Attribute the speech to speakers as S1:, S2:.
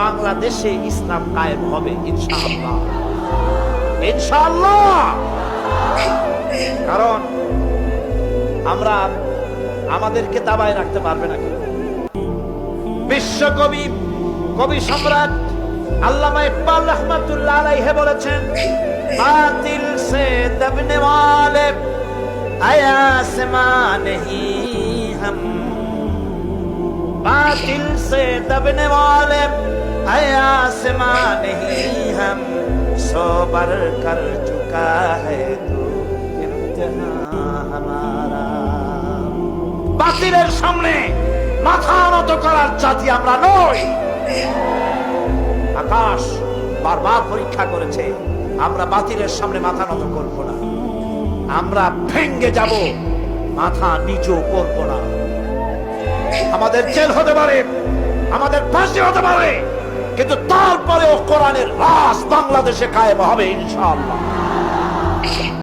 S1: বাংলাদেশে ইসলাম কায়েম হবে ইনশাআল্লাহ, ইনশাআল্লাহ। কারণ আমরা আমাদেরকে দাবায় রাখতে পারবে না। বিশ্বকবি, কবি সম্রাট আল্লামা ইকবাল রহমাতুল্লাহ আলাইহি বলেছেন, বাতিল সে দবনে ওয়ালে আয়া সমা নেহি हम, बातिल से दबने वाले आया आसमा नहीं हम, सो बर कर चुका है तू इम्तिहान हमारा। বাতিলের সামনে মাথা নত করার জাতি আমরা নই। আকাশ বারবার পরীক্ষা করেছে, আমরা বাতিলের সামনে মাথা নত করব না। আমরা ভেঙ্গে যাব, মাথা নিচু করব না। আমাদের জেল হতে পারে, আমাদের ফাঁসি হতে পারে, কিন্তু তারপরেও কোরআনের রাজ বাংলাদেশে কায়েম হবে ইনশাআল্লাহ।